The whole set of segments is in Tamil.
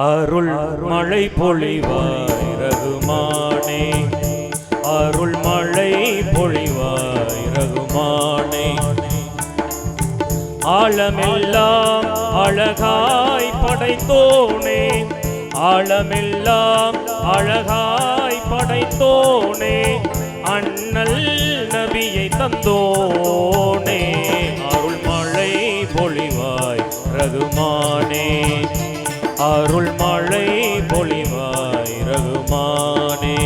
அருள் மழை பொழிவாய் ரகுமானே, அருள் மழை பொழிவாய் ரகுமானே. ஆழமெல்லாம் அழகாய் படைத்தோனே, ஆழமெல்லாம் அழகாய் படைத்தோனே, அண்ணல் நபியை தந்தோனே. அருள் மழை பொழிவாய் ரகுமானே, அருள் மழை பொழிவாய் ரகுமானே.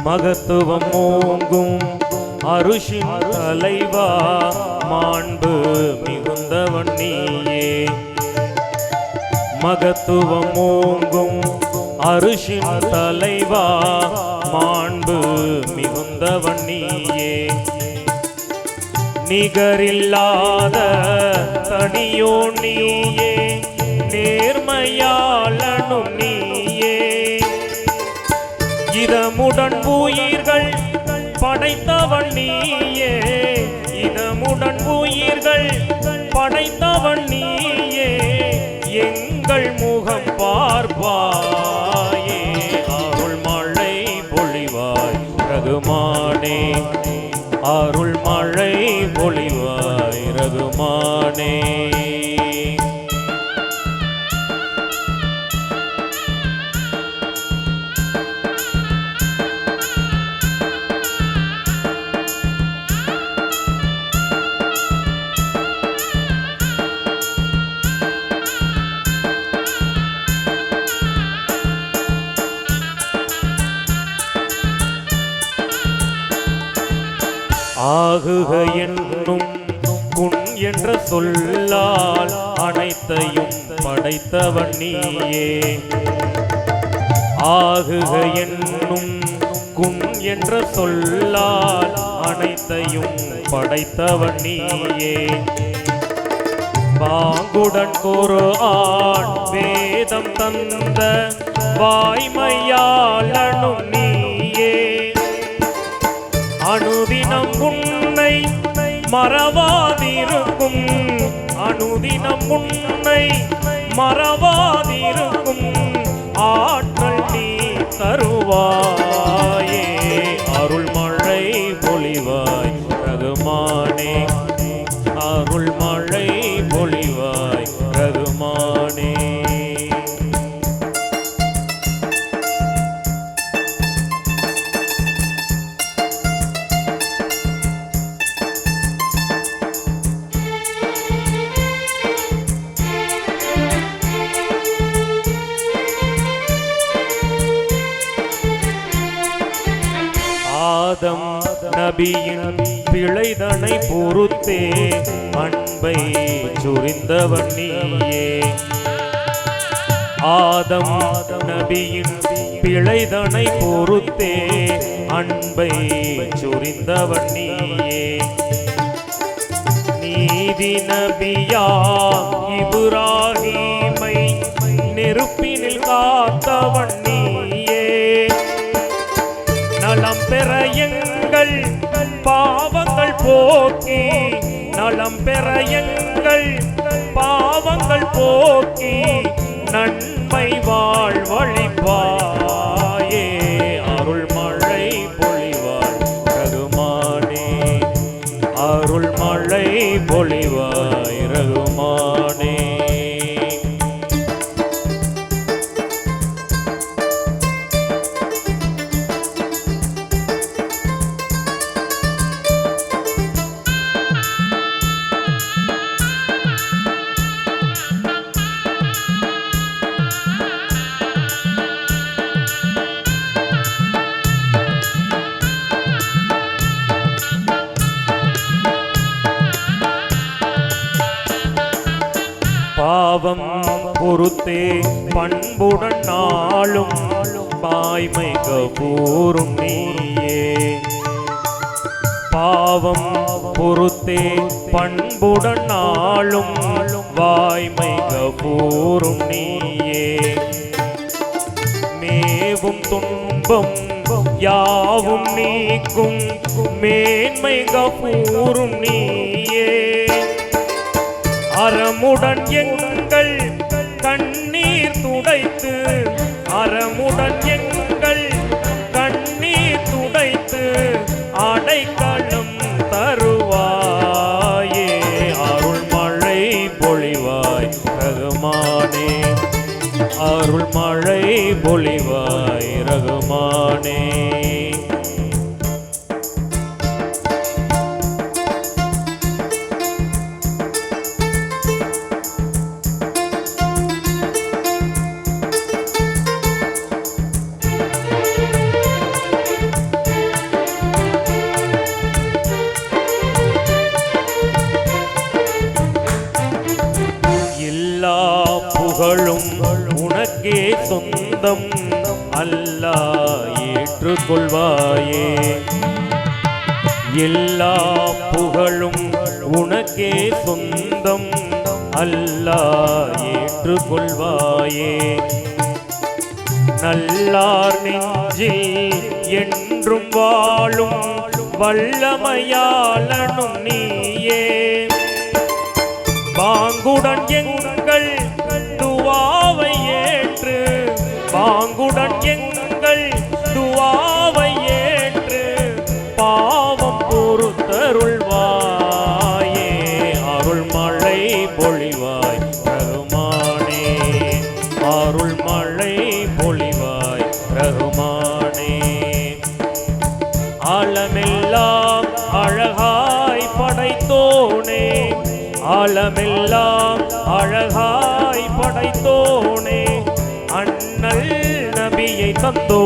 மகத்துவம் ஓங்கும் அருஷின் தலைவா, மாண்பு மிகுந்தவன் நீயே. மகத்துவம் ஓங்கும் அருஷின் தலைவா, மாண்பு மிகுந்தவன் நீயே. நிகரில்லாத தனியோ நீயே, நேர்மையாளனும் நீயே. இதமுடன் உயிர்கள் படைத்தவன் நீயே, இதமுடன் உயிர்கள் படைத்தவன் நீயே. எங்கள் முகம் பார்ப்பாயே, அருள் மழை பொழிவாய் ரகுமானே, அருள் மழை பொழிவாய் ரகுமானே. ஆகுக என்னும் குன் என்ற சொல்லால் அனைத்தையும் படைத்தவன் நீயே. ஆகுக என்னும் குன் என்ற சொல்லால் அனைத்தையும் படைத்தவன் நீயே. பாங்குடன் குர்ஆன் வேதம் தந்த வாய்மையாளனும் நீயே. அனுதினம் உன்னை மறவாதிருக்கும், அனுதினம் உன்னை மறவாதிருக்கும் ஆற்றல் நீ தருவாயே. அருள் மழை பொழிவாய் ரகுமானே, அருள் மழை பொழிவாய் ரகுமானே. ஆதம் நபியின் பிழைதனை பொறுத்தே அன்பை சொரிந்தவன் நீயே. ஆதம் நபியின் பிழைதனை பொறுத்தே அன்பை சொரிந்தவன் நீயே. நீதி நபியா இப்ராஹீமை நெருப்பினில் காத்தவன் நீயே. நலம் பெற எங்கள் பாவங்கள் போக்கி, நலம் பெற எங்கள் பாவங்கள் போக்கி, நன்மை வாழ்வழிப்பாயே. அருள் மழை பொழிவாய் ரகுமானே, அருள் மழை பொழிவாய் ரகுமானே. பொறுத்தே பண்புடன் நாளும் வாய்மை கபூரும் நீயே. பாவம் பொறுத்தே பண்புடன் நாளும் வாய்மை கபூரும் நீயே. மேவும் துன்பம் யாவும் நீக்கும் மேன்மை கபூரும் நீயே. அறமுடன் எங்கள் கண்ணீர் துடைத்து அறமுடன் எங்கள் கண்ணீர் துடைத்து அடைக்கலம் தருவாயே. அருள் மழை பொழிவாய் ரகுமானே, அருள் மழை பொழிவாய் ரகுமானே. எல்லா புகழும் உனக்கே சொந்தம் அல்லாஹ் ஏற்றுக்கொள்வாயே. எல்லா புகழும் உனக்கே சொந்தம் அல்லாஹ் ஏற்றுக்கொள்வாயே. நல்லார் நெஞ்சில் என்றும் வாழும் வல்லமையாளனும் நீயே. பாங்குடன் எங்கள் துவாவை ஏற்று பாங்குடன் எங்கள் துவாவை ஏற்று பாவம் பொறுத்தருள்வாயே. அருள் மழை பொழிவாய் ரகுமானே, அருள் மழை பொழிவாய் ரகுமானே. ஆலமெல்லாம் அழகாய் படைத்தோனே, ஆலமெல்லாம் அழகாய் படைத்தோனே. அண்ணல் நபியை தந்தோ